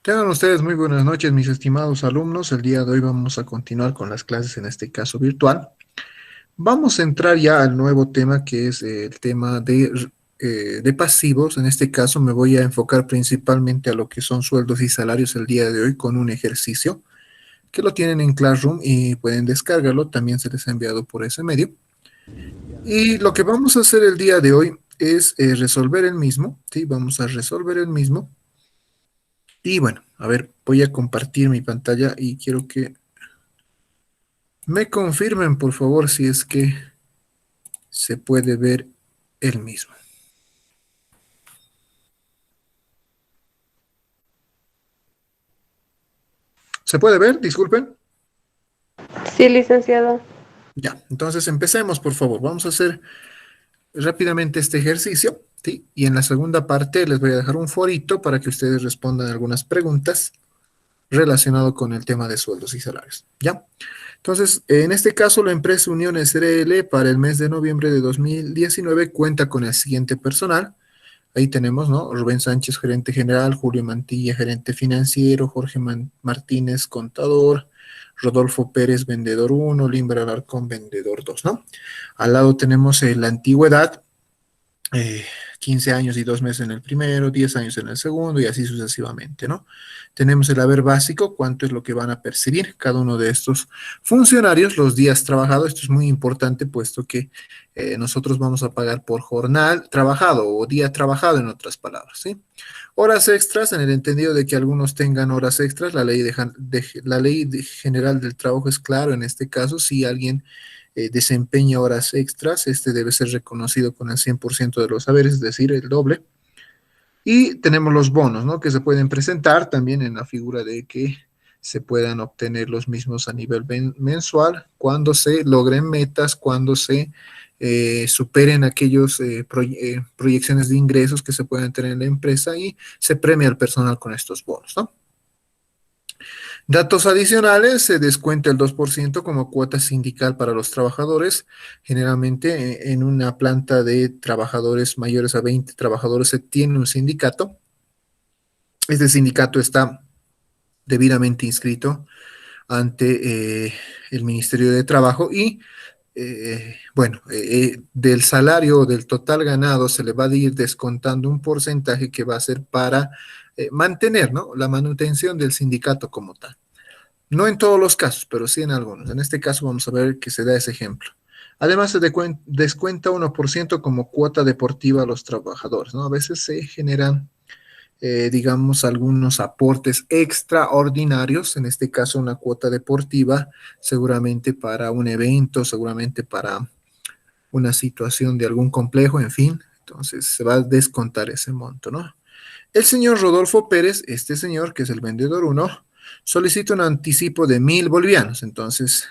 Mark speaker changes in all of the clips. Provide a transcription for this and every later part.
Speaker 1: Tengan ustedes muy buenas noches, mis estimados alumnos. El día de hoy vamos a continuar con las clases, en este caso virtual. Vamos a entrar ya al nuevo tema, que es el tema de pasivos. En este caso me voy a enfocar principalmente a lo que son sueldos y salarios el día de hoy con un ejercicio que lo tienen en Classroom y pueden descargarlo. También se les ha enviado por ese medio. Y lo que vamos a hacer el día de hoy es resolver el mismo, ¿sí? Vamos a resolver el mismo. Y bueno, a ver, voy a compartir mi pantalla y quiero que me confirmen, por favor, si es que se puede ver el mismo. ¿Se puede ver? Disculpen.
Speaker 2: Sí, licenciado.
Speaker 1: Ya, entonces empecemos, por favor. Vamos a hacer rápidamente este ejercicio, ¿sí? Y en la segunda parte les voy a dejar un forito para que ustedes respondan algunas preguntas relacionado con el tema de sueldos y salarios, ¿ya? Entonces, en este caso, la empresa Unión SRL para el mes de noviembre de 2019 cuenta con el siguiente personal. Ahí tenemos, ¿no? Rubén Sánchez, gerente general; Julio Mantilla, gerente financiero; Jorge Martínez, contador; Rodolfo Pérez, vendedor uno; Limber Alarcón, vendedor 2, ¿no? Al lado tenemos la antigüedad, eh, 15 años y 2 meses en el primero, 10 años en el segundo y así sucesivamente, ¿no? Tenemos el haber básico, cuánto es lo que van a percibir cada uno de estos funcionarios, los días trabajados. Esto es muy importante, puesto que nosotros vamos a pagar por jornal trabajado o día trabajado, en otras palabras, ¿sí? Horas extras, en el entendido de que algunos tengan horas extras. La ley general del trabajo es claro en este caso. Si alguien desempeña horas extras, este debe ser reconocido con el 100% de los saberes, es decir, el doble. Y tenemos los bonos, ¿no? Que se pueden presentar también en la figura de que se puedan obtener los mismos a nivel mensual cuando se logren metas, cuando se superen aquellos proyecciones de ingresos que se pueden tener en la empresa, y se premia al personal con estos bonos, ¿no? Datos adicionales: se descuenta el 2% como cuota sindical para los trabajadores. Generalmente en una planta de trabajadores mayores a 20 trabajadores se tiene un sindicato. Este sindicato está debidamente inscrito ante el Ministerio de Trabajo y bueno, del salario o del total ganado se le va a ir descontando un porcentaje que va a ser para mantener, ¿no?, la manutención del sindicato como tal. No en todos los casos, pero sí en algunos. En este caso vamos a ver que se da ese ejemplo. Además, se descuenta 1% como cuota deportiva a los trabajadores, ¿no? A veces se generan, digamos, algunos aportes extraordinarios, en este caso una cuota deportiva, seguramente para un evento, seguramente para una situación de algún complejo, en fin. Entonces se va a descontar ese monto, ¿no? El señor Rodolfo Pérez, este señor que es el vendedor uno, solicita un anticipo de 1.000 bolivianos. Entonces,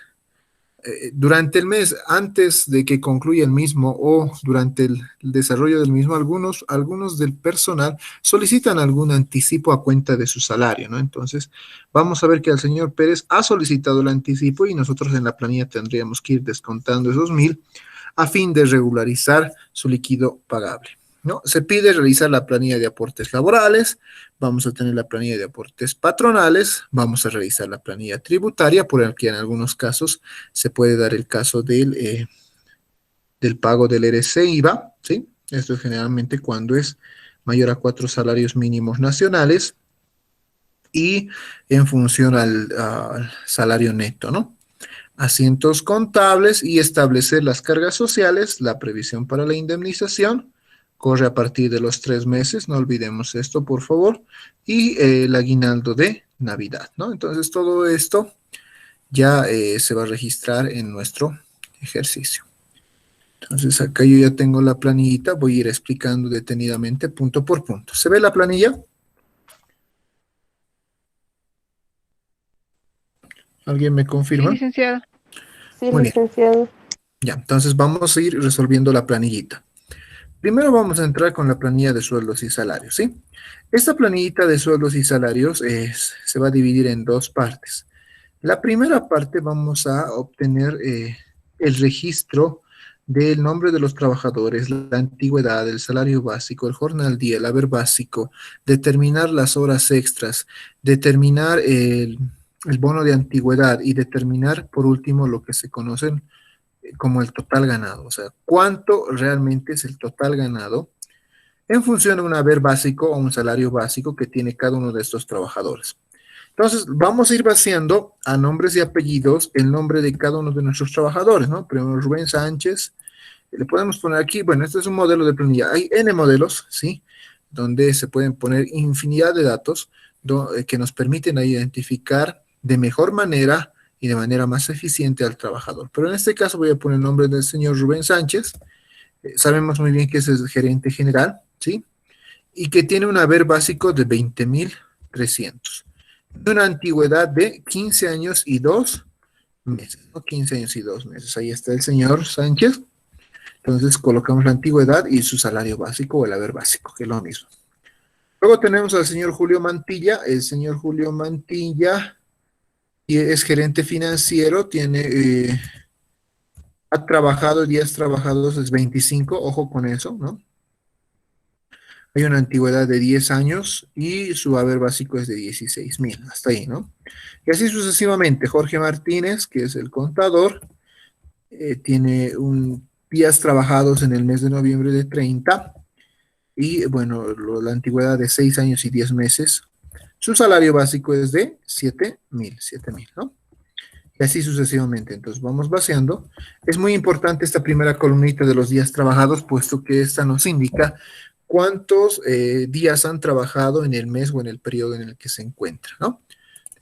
Speaker 1: durante el mes, antes de que concluya el mismo o durante el desarrollo del mismo, algunos del personal solicitan algún anticipo a cuenta de su salario, ¿no? Entonces, vamos a ver que el señor Pérez ha solicitado el anticipo y nosotros en la planilla tendríamos que ir descontando esos 1.000 a fin de regularizar su líquido pagable, ¿no? Se pide realizar la planilla de aportes laborales. Vamos a tener la planilla de aportes patronales, vamos a realizar la planilla tributaria, por el que en algunos casos se puede dar el caso del pago del RC IVA, ¿sí? Esto es generalmente cuando es mayor a 4 salarios mínimos nacionales y en función al salario neto, ¿no? Asientos contables y establecer las cargas sociales. La previsión para la indemnización corre a partir de los 3 meses, no olvidemos esto, por favor, y el aguinaldo de Navidad, ¿no? Entonces, todo esto ya se va a registrar en nuestro ejercicio. Entonces, acá yo ya tengo la planillita, voy a ir explicando detenidamente punto por punto. ¿Se ve la planilla? ¿Alguien me
Speaker 3: Sí,
Speaker 1: confirma?
Speaker 3: licenciado.
Speaker 2: Sí,
Speaker 1: Muy bien,
Speaker 2: licenciado.
Speaker 1: ya, entonces vamos a ir resolviendo la planillita. Primero vamos a entrar con la planilla de sueldos y salarios, ¿sí? Esta planillita de sueldos y salarios se va a dividir en dos partes. La primera parte vamos a obtener el registro del nombre de los trabajadores, la antigüedad, el salario básico, el jornal día, el haber básico, determinar las horas extras, determinar el bono de antigüedad y determinar, por último, lo que se conocen como el total ganado. O sea, cuánto realmente es el total ganado en función de un haber básico o un salario básico que tiene cada uno de estos trabajadores. Entonces, vamos a ir vaciando a nombres y apellidos el nombre de cada uno de nuestros trabajadores, ¿no? Primero Rubén Sánchez, le podemos poner aquí, bueno, este es un modelo de planilla, hay N modelos, ¿sí? Donde se pueden poner infinidad de datos que nos permiten identificar de mejor manera y de manera más eficiente al trabajador. Pero en este caso voy a poner el nombre del señor Rubén Sánchez. Sabemos muy bien que es el gerente general, ¿sí? Y que tiene un haber básico de 20.300. Una antigüedad de 15 años y 2 meses, ¿no? 15 años y 2 meses. Ahí está el señor Sánchez. Entonces colocamos la antigüedad y su salario básico o el haber básico, que es lo mismo. Luego tenemos al señor Julio Mantilla. El señor Julio Mantilla es gerente financiero, ha trabajado, días trabajados es 25, ojo con eso, ¿no? Hay una antigüedad de 10 años y su haber básico es de 16.000, hasta ahí, ¿no? Y así sucesivamente. Jorge Martínez, que es el contador, tiene días trabajados en el mes de noviembre de 30 y, bueno, la antigüedad de 6 años y 10 meses. Su salario básico es de 7.000, ¿no? Y así sucesivamente. Entonces vamos vaciando. Es muy importante esta primera columnita de los días trabajados, puesto que esta nos indica cuántos días han trabajado en el mes o en el periodo en el que se encuentra, ¿no?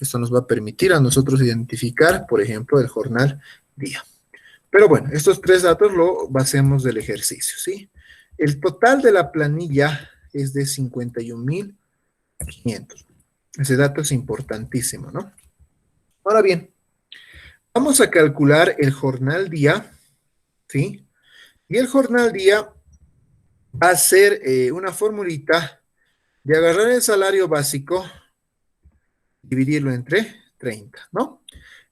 Speaker 1: Esto nos va a permitir a nosotros identificar, por ejemplo, el jornal día. Pero bueno, estos tres datos lo basemos del ejercicio, ¿sí? El total de la planilla es de 51.500. Ese dato es importantísimo, ¿no? Ahora bien, vamos a calcular el jornal día, ¿sí? Y el jornal día va a ser una formulita de agarrar el salario básico, dividirlo entre 30, ¿no?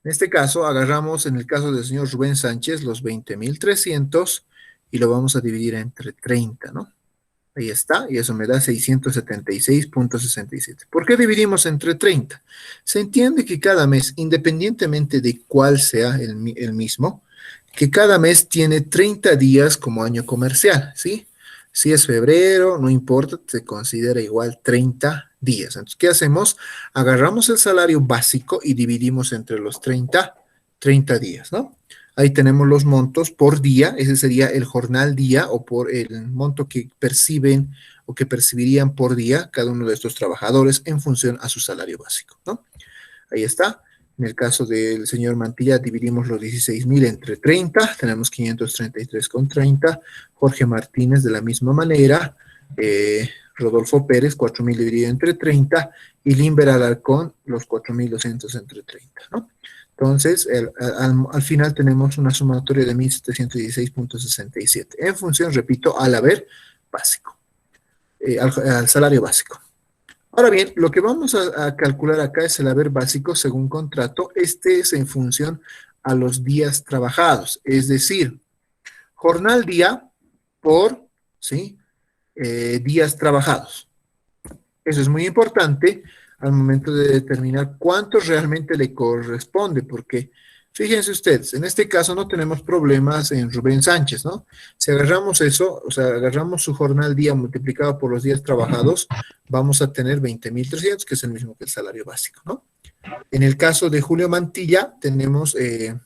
Speaker 1: En este caso, agarramos, en el caso del señor Rubén Sánchez, los 20.300 y lo vamos a dividir entre 30, ¿no? Ahí está, y eso me da 676.67. ¿Por qué dividimos entre 30? Se entiende que cada mes, independientemente de cuál sea el mismo, que cada mes tiene 30 días como año comercial, ¿sí? Si es febrero, no importa, se considera igual 30 días. Entonces, ¿qué hacemos? Agarramos el salario básico y dividimos entre los 30 días, ¿no? Ahí tenemos los montos por día, ese sería el jornal día o por el monto que perciben o que percibirían por día cada uno de estos trabajadores en función a su salario básico, ¿no? Ahí está. En el caso del señor Mantilla, dividimos los 16.000 entre 30, tenemos 533,30. Jorge Martínez, de la misma manera. Rodolfo Pérez, 4.000 dividido entre 30. Y Limber Alarcón, los 4.200 entre 30, ¿no? Entonces, al final tenemos una sumatoria de 1.716.67, en función, repito, al haber básico, al salario básico. Ahora bien, lo que vamos a calcular acá es el haber básico según contrato. Este es en función a los días trabajados, es decir, jornal día por, ¿sí? Días trabajados. Eso es muy importante al momento de determinar cuánto realmente le corresponde, porque fíjense ustedes, en este caso no tenemos problemas en Rubén Sánchez, ¿no? Si agarramos eso, o sea, agarramos su jornal día multiplicado por los días trabajados, vamos a tener 20.300, que es el mismo que el salario básico, ¿no? En el caso de Julio Mantilla, tenemos, en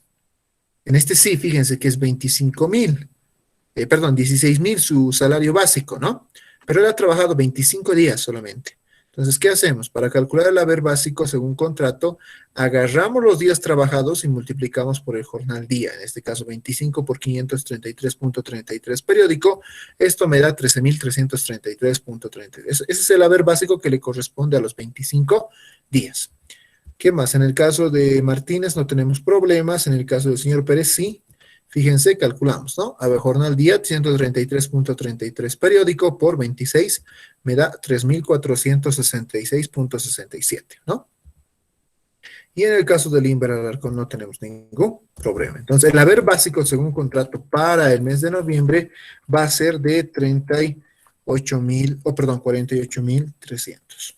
Speaker 1: este sí, fíjense que es 16.000 su salario básico, ¿no? Pero él ha trabajado 25 días solamente. Entonces, ¿qué hacemos? Para calcular el haber básico según contrato, agarramos los días trabajados y multiplicamos por el jornal día. En este caso, 25 por 533.33 periódico. Esto me da 13.333.33. Ese es el haber básico que le corresponde a los 25 días. ¿Qué más? En el caso de Martínez no tenemos problemas. En el caso del señor Pérez, sí. Fíjense, calculamos, ¿no? A ver, jornal día, 133.33 periódico por 26, me da 3.466.67, ¿no? Y en el caso del INVER Alarcón no tenemos ningún problema. Entonces, el haber básico según contrato para el mes de noviembre va a ser de 38.000, o perdón, 48.300.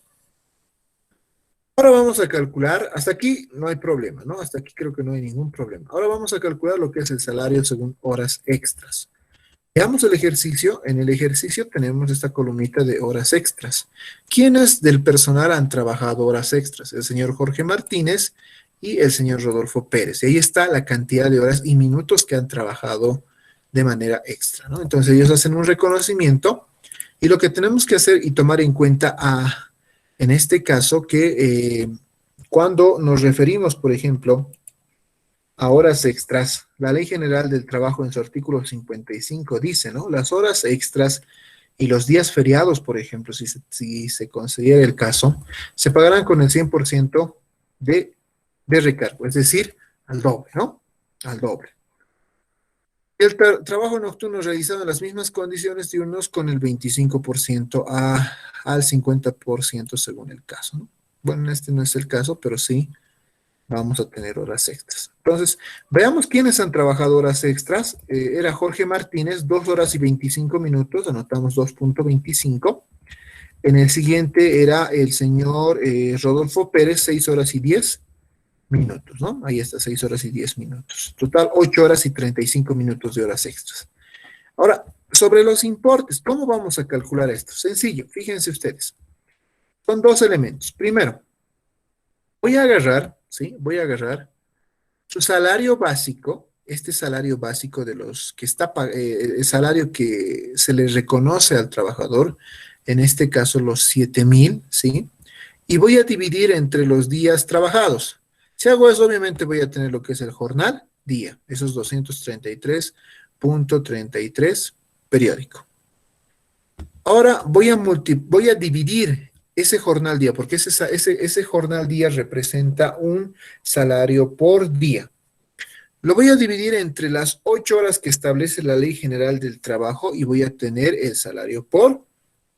Speaker 1: Ahora vamos a calcular, hasta aquí no hay problema, ¿no? Hasta aquí creo que no hay ningún problema. Ahora vamos a calcular lo que es el salario según horas extras. Veamos el ejercicio. En el ejercicio tenemos esta columnita de horas extras. ¿Quiénes del personal han trabajado horas extras? El señor Jorge Martínez y el señor Rodolfo Pérez. Y ahí está la cantidad de horas y minutos que han trabajado de manera extra, ¿no? Entonces ellos hacen un reconocimiento y lo que tenemos que hacer y tomar en cuenta en este caso que cuando nos referimos, por ejemplo, a horas extras, la Ley General del Trabajo en su artículo 55 dice, ¿no? Las horas extras y los días feriados, por ejemplo, si se considera el caso, se pagarán con el 100% de recargo, es decir, al doble, ¿no? Al doble. El trabajo nocturno realizado en las mismas condiciones diurnos con el 25% al 50% según el caso, ¿no? Bueno, este no es el caso, pero sí vamos a tener horas extras. Entonces, veamos quiénes han trabajado horas extras. Era Jorge Martínez, 2 horas y 25 minutos, anotamos 2.25. En el siguiente era el señor Rodolfo Pérez, 6 horas y 10 minutos, ¿no? Ahí está, 6 horas y 10 minutos. Total, 8 horas y 35 minutos de horas extras. Ahora, sobre los importes, ¿cómo vamos a calcular esto? Sencillo, fíjense ustedes. Son dos elementos. Primero, voy a agarrar, ¿sí? Voy a agarrar su salario básico, este salario básico de los que está, el salario que se le reconoce al trabajador, en este caso los 7.000, ¿sí? Y voy a dividir entre los días trabajados. Si hago eso, obviamente voy a tener lo que es el jornal día, esos 233.33 periódico. Ahora voy a dividir ese jornal día, porque ese jornal día representa un salario por día. Lo voy a dividir entre las 8 horas que establece la Ley General del Trabajo y voy a tener el salario por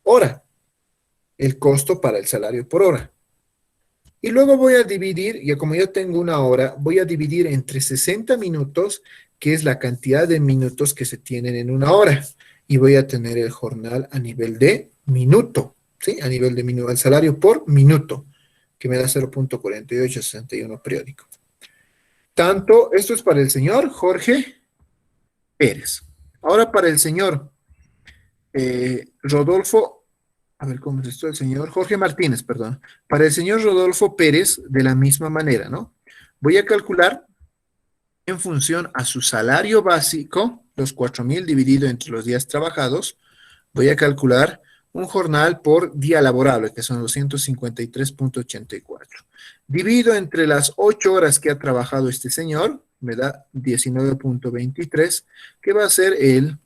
Speaker 1: hora, el costo para el salario por hora. Y luego voy a dividir, ya como yo tengo una hora, voy a dividir entre 60 minutos, que es la cantidad de minutos que se tienen en una hora. Y voy a tener el jornal a nivel de minuto, ¿sí? A nivel de minuto, el salario por minuto, que me da 0.4861 periódico. Tanto, esto es para el señor Jorge Pérez. Ahora para el señor Rodolfo, a ver cómo es esto, el señor Jorge Martínez, perdón. Para el señor Rodolfo Pérez, de la misma manera, ¿no? Voy a calcular en función a su salario básico, los 4.000 dividido entre los días trabajados, voy a calcular un jornal por día laborable, que son 253.84. Divido entre las 8 horas que ha trabajado este señor, me da 19.23, que va a ser el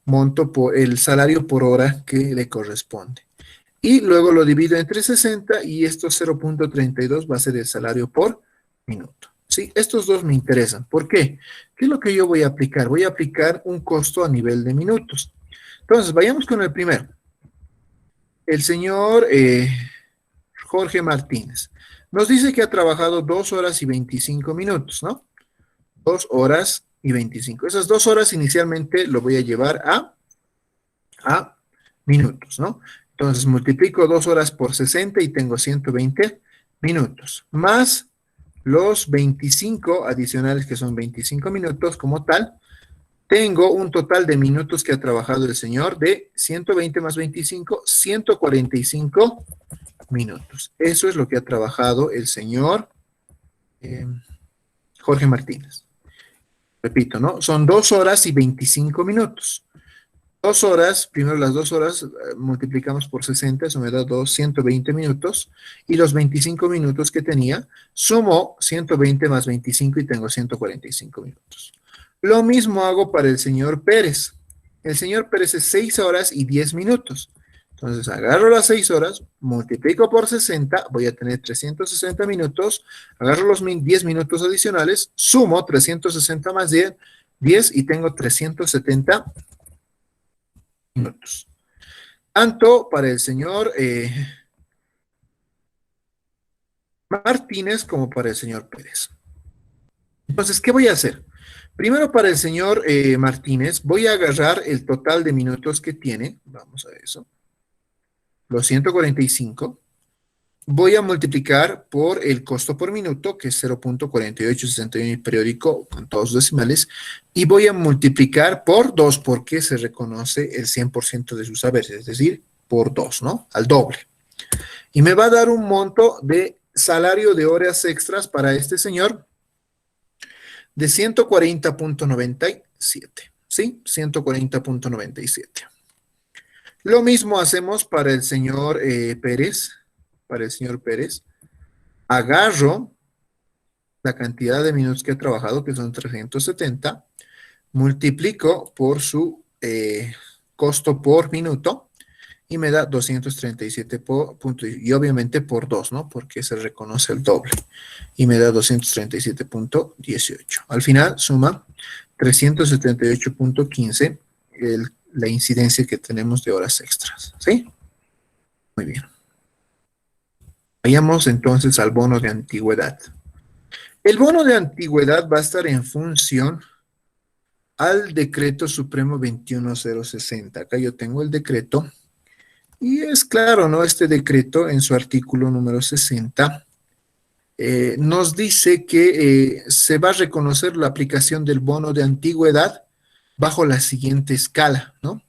Speaker 1: monto por el salario por hora que le corresponde. Y luego lo divido entre 60 y estos 0.32 va a ser el salario por minuto. ¿Sí? Estos dos me interesan. ¿Por qué? ¿Qué es lo que yo voy a aplicar? Voy a aplicar un costo a nivel de minutos. Entonces, vayamos con el primero. El señor Jorge Martínez nos dice que ha trabajado 2 horas y 25 minutos, ¿no? 2 horas y 25. Esas 2 horas inicialmente lo voy a llevar a minutos, ¿no? Entonces multiplico 2 horas por 60 y tengo 120 minutos, más los 25 adicionales que son 25 minutos como tal, tengo un total de minutos que ha trabajado el señor de 120 más 25, 145 minutos. Eso es lo que ha trabajado el señor Jorge Martínez. Repito, ¿no? Son 2 horas y 25 minutos. 2 horas, primero las 2 horas multiplicamos por 60, eso me da 120 minutos, y los 25 minutos que tenía, sumo 120 más 25 y tengo 145 minutos. Lo mismo hago para el señor Pérez. El señor Pérez es 6 horas y 10 minutos. Entonces agarro las 6 horas, multiplico por 60, voy a tener 360 minutos, agarro los 10 minutos adicionales, sumo 360 más 10 y tengo 370 minutos. Tanto para el señor Martínez como para el señor Pérez. Entonces, ¿qué voy a hacer? Primero para el señor Martínez, voy a agarrar el total de minutos que tiene, vamos a eso, los 145, voy a multiplicar por el costo por minuto, que es 0.4861 periódico con todos los decimales, y voy a multiplicar por 2 porque se reconoce el 100% de sus saberes, es decir, por 2, ¿no? Al doble. Y me va a dar un monto de salario de horas extras para este señor de 140.97, ¿sí? 140.97. Lo mismo hacemos para el señor Pérez, para el señor Pérez. Agarro la cantidad de minutos que ha trabajado, que son 370, multiplico por su costo por minuto y me da 237 puntos, y obviamente por 2, ¿no? Porque se reconoce el doble, y me da 237.18. Al final suma 378.15 la incidencia que tenemos de horas extras, ¿sí? Muy bien. Vayamos entonces al bono de antigüedad. El bono de antigüedad va a estar en función al decreto supremo 21060. Acá yo tengo el decreto. Y es claro, ¿no? Este decreto en su artículo número 60 nos dice que se va a reconocer la aplicación del bono de antigüedad bajo la siguiente escala, ¿no?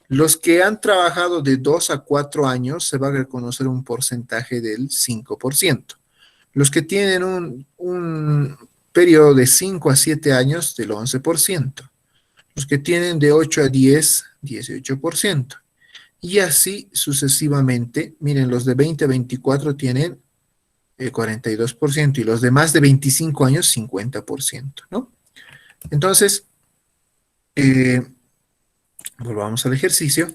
Speaker 1: Los que han trabajado de 2 a 4 años se va a reconocer un porcentaje del 5%. Los que tienen un periodo de 5 a 7 años del 11%. Los que tienen de 8 a 10, 18%. Y así sucesivamente. Miren, los de 20 a 24 tienen el 42% y los de más de 25 años 50%, ¿no? Entonces, volvamos al ejercicio.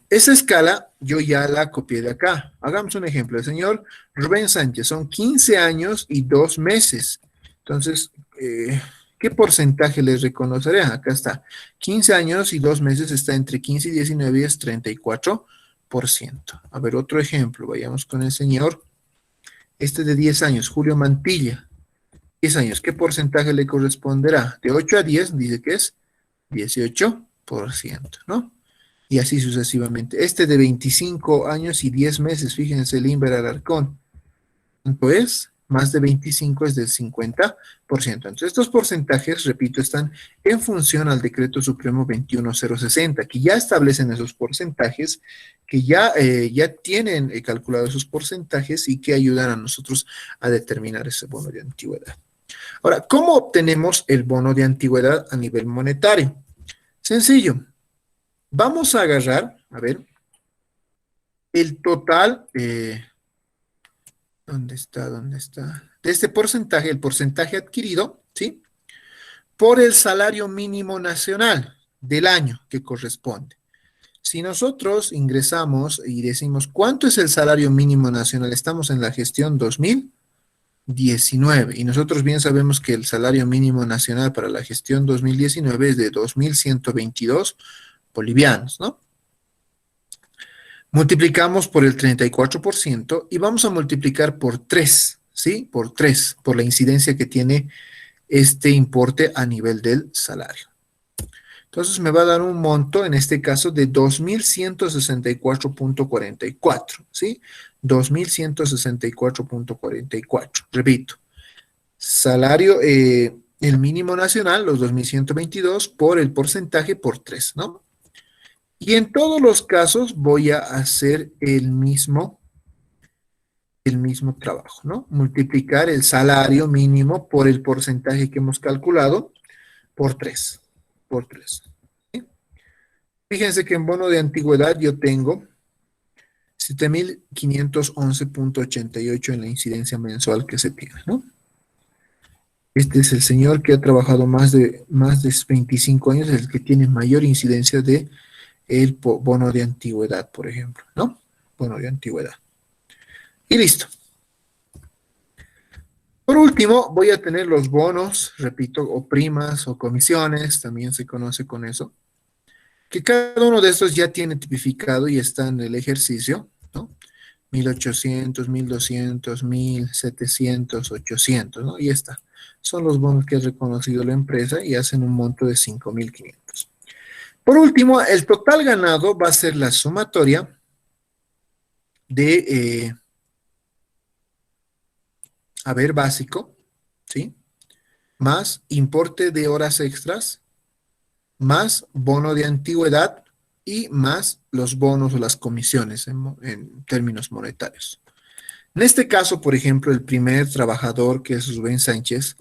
Speaker 1: Esa escala yo ya la copié de acá. Hagamos un ejemplo. El señor Rubén Sánchez son 15 años y 2 meses. Entonces, ¿qué porcentaje les reconoceré? Acá está. 15 años y 2 meses está entre 15 y 19 y es 34%. A ver, otro ejemplo. Vayamos con el señor. Este de 10 años, Julio Mantilla. 10 años, ¿qué porcentaje le corresponderá? De 8 a 10 dice que es 18%, ¿no? Y así sucesivamente. Este de 25 años y 10 meses, fíjense, el Limber Alarcón. ¿Cuánto es? Más de 25 es del 50%. Entonces, estos porcentajes, repito, están en función al Decreto Supremo 21060, que ya establecen esos porcentajes, que ya tienen calculados esos porcentajes y que ayudan a nosotros a determinar ese bono de antigüedad. Ahora, ¿cómo obtenemos el bono de antigüedad a nivel monetario? Sencillo. Vamos a agarrar, a ver, el total, ¿dónde está? ¿Dónde está? De este porcentaje, el porcentaje adquirido, ¿sí? Por el salario mínimo nacional del año que corresponde. Si nosotros ingresamos y decimos, ¿cuánto es el salario mínimo nacional? Estamos en la gestión 2019 y nosotros bien sabemos que el salario mínimo nacional para la gestión 2019 es de 2.122 bolivianos, ¿no? Multiplicamos por el 34% y vamos a multiplicar por 3, ¿sí? Por 3, por la incidencia que tiene este importe a nivel del salario. Entonces me va a dar un monto, en este caso, de 2.164.44, ¿sí? 2.164.44. Repito, salario, el mínimo nacional, los 2.122, por el porcentaje por 3, ¿no? Y en todos los casos voy a hacer el mismo trabajo, ¿no? Multiplicar el salario mínimo por el porcentaje que hemos calculado por 3. Por 3. ¿Sí? Fíjense que en bono de antigüedad yo tengo 7.511.88 en la incidencia mensual que se tiene, ¿no? Este es el señor que ha trabajado más de 25 años, el que tiene mayor incidencia de el bono de antigüedad, por ejemplo, ¿no? Bono de antigüedad. Y listo. Por último, voy a tener los bonos, repito, o primas o comisiones, también se conoce con eso, que cada uno de estos ya tiene tipificado y está en el ejercicio, ¿no? 1.800, 1.200, 1.700, 800, ¿no? Y está. Son los bonos que ha reconocido la empresa y hacen un monto de 5.500. Por último, el total ganado va a ser la sumatoria de haber básico, ¿sí? Más importe de horas extras, más bono de antigüedad y más los bonos o las comisiones en términos monetarios. En este caso, por ejemplo, el primer trabajador, que es Rubén Sánchez,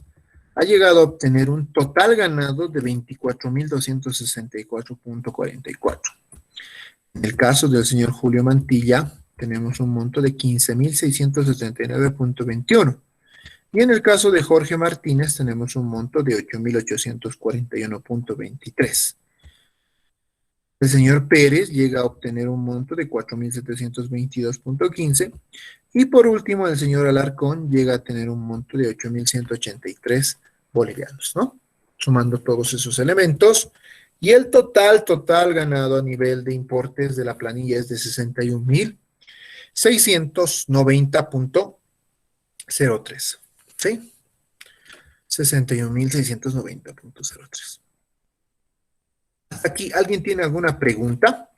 Speaker 1: ha llegado a obtener un total ganado de 24.264.44. En el caso del señor Julio Mantilla, tenemos un monto de 15.679.21. Y en el caso de Jorge Martínez, tenemos un monto de 8.841.23. El señor Pérez llega a obtener un monto de 4.722.15. Y por último, el señor Alarcón llega a tener un monto de 8.183 bolivianos, ¿no? Sumando todos esos elementos. Y el total ganado a nivel de importes de la planilla es de 61.690.03. ¿Sí? 61.690.03. Aquí, ¿alguien tiene alguna pregunta?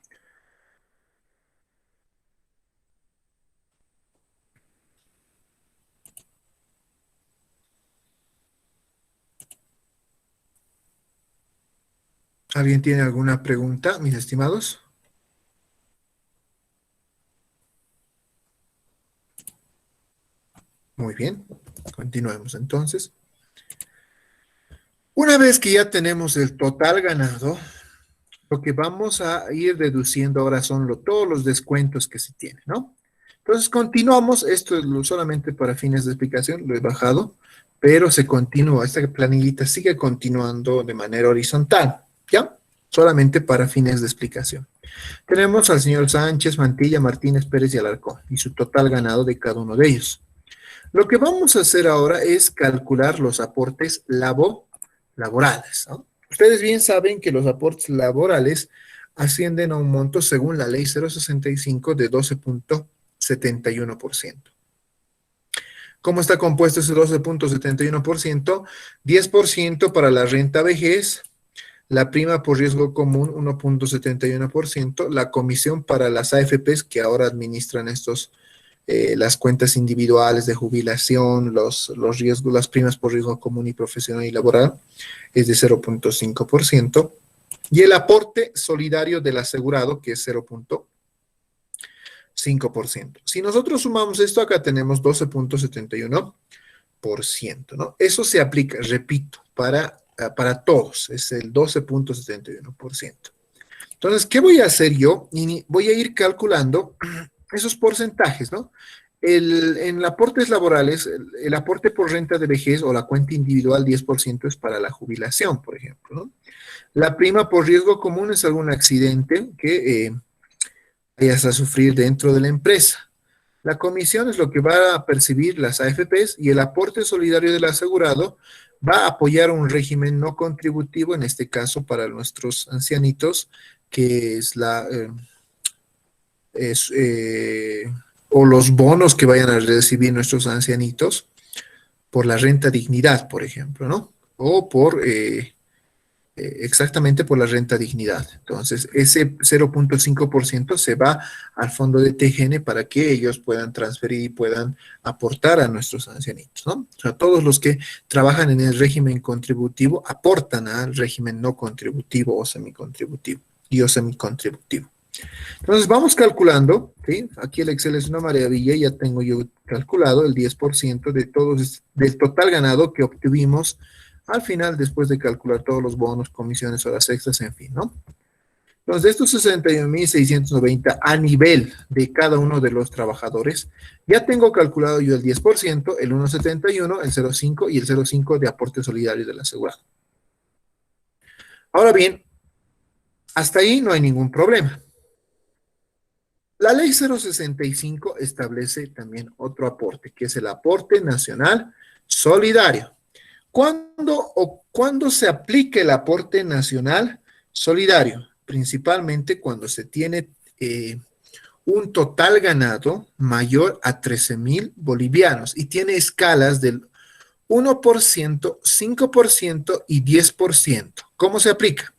Speaker 1: ¿Alguien tiene alguna pregunta, mis estimados? Muy bien, continuemos entonces. Una vez que ya tenemos el total ganado, lo que vamos a ir deduciendo ahora son todos los descuentos que se tienen, ¿no? Entonces continuamos, esto es solamente para fines de explicación, lo he bajado, pero se continúa, esta planillita sigue continuando de manera horizontal, ¿ya? Solamente para fines de explicación. Tenemos al señor Sánchez, Mantilla, Martínez, Pérez y Alarcón, y su total ganado de cada uno de ellos. Lo que vamos a hacer ahora es calcular los aportes laborales, ¿no? Ustedes bien saben que los aportes laborales ascienden a un monto según la ley 065 de 12.71%. ¿Cómo está compuesto ese 12.71%? 10% para la renta vejez, la prima por riesgo común 1.71%, la comisión para las AFPs que ahora administran las cuentas individuales de jubilación, los riesgos, las primas por riesgo común y profesional y laboral, es de 0.5%, y el aporte solidario del asegurado, que es 0.5%. Si nosotros sumamos esto, acá tenemos 12.71%, ¿no? Eso se aplica, repito, para todos, es el 12.71%. Entonces, ¿qué voy a hacer yo? Voy a ir calculando esos porcentajes, ¿no? En aportes laborales, el aporte por renta de vejez o la cuenta individual 10% es para la jubilación, por ejemplo, ¿no? La prima por riesgo común es algún accidente que vayas a sufrir dentro de la empresa. La comisión es lo que va a percibir las AFPs y el aporte solidario del asegurado va a apoyar un régimen no contributivo, en este caso para nuestros ancianitos, que es o los bonos que vayan a recibir nuestros ancianitos por la renta dignidad, por ejemplo, ¿no? O exactamente por la renta dignidad. Entonces, ese 0.5% se va al fondo de TGN para que ellos puedan transferir y puedan aportar a nuestros ancianitos, ¿no? O sea, todos los que trabajan en el régimen contributivo aportan al régimen no contributivo o semicontributivo y o semicontributivo. Entonces vamos calculando, ¿sí? Aquí el Excel es una maravilla, ya tengo yo calculado el 10% del total ganado que obtuvimos al final después de calcular todos los bonos, comisiones, horas extras, en fin, ¿no? Entonces de estos 61.690 a nivel de cada uno de los trabajadores, ya tengo calculado yo el 10%, el 1.71, el 0.5 y el 0.5 de aporte solidario del asegurado. Ahora bien, hasta ahí no hay ningún problema. La ley 065 establece también otro aporte, que es el aporte nacional solidario. ¿Cuándo se aplica el aporte nacional solidario? Principalmente cuando se tiene un total ganado mayor a 13.000 bolivianos y tiene escalas del 1%, 5% y 10%. ¿Cómo se aplica?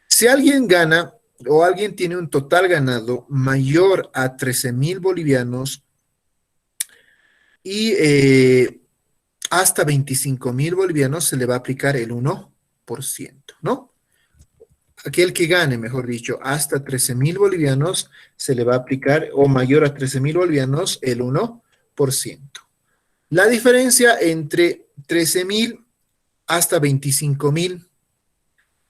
Speaker 1: Si alguien gana o alguien tiene un total ganado mayor a 13.000 bolivianos y hasta 25.000 bolivianos, se le va a aplicar el 1%, ¿no? Aquel que gane, mejor dicho, hasta 13.000 bolivianos, se le va a aplicar, o mayor a 13.000 bolivianos, el 1%. La diferencia entre 13.000 hasta 25.000,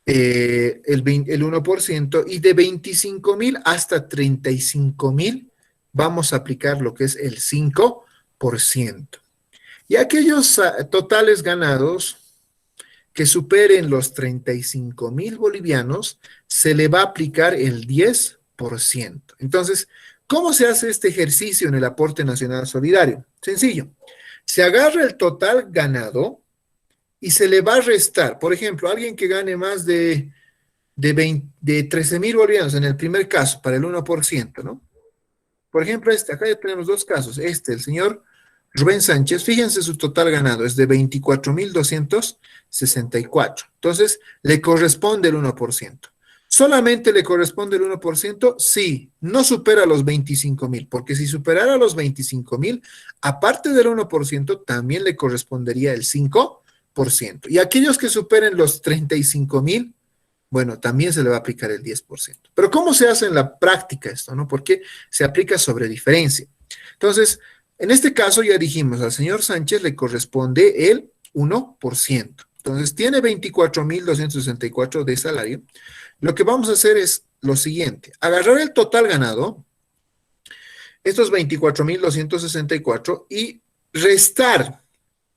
Speaker 1: el 1%, y de 25.000 hasta 35.000, vamos a aplicar lo que es el 5%. Y aquellos totales ganados que superen los 35.000 bolivianos, se le va a aplicar el 10%. Entonces, ¿cómo se hace este ejercicio en el aporte nacional solidario? Sencillo. Se agarra el total ganado y se le va a restar. Por ejemplo, alguien que gane más de 13.000 bolivianos en el primer caso, para el 1%, ¿no? Por ejemplo, acá ya tenemos dos casos. El señor Rubén Sánchez, fíjense su total ganado, es de 24.264. Entonces, le corresponde el 1%. ¿Solamente le corresponde el 1%? Sí, no supera los 25.000, porque si superara los 25.000, aparte del 1%, también le correspondería el 5%. Y aquellos que superen los 35.000, bueno, también se le va a aplicar el 10%. Pero ¿cómo se hace en la práctica esto, no? Porque se aplica sobre diferencia. Entonces, en este caso ya dijimos, al señor Sánchez le corresponde el 1%. Entonces, tiene 24.264 de salario. Lo que vamos a hacer es lo siguiente: agarrar el total ganado, estos 24.264, y restar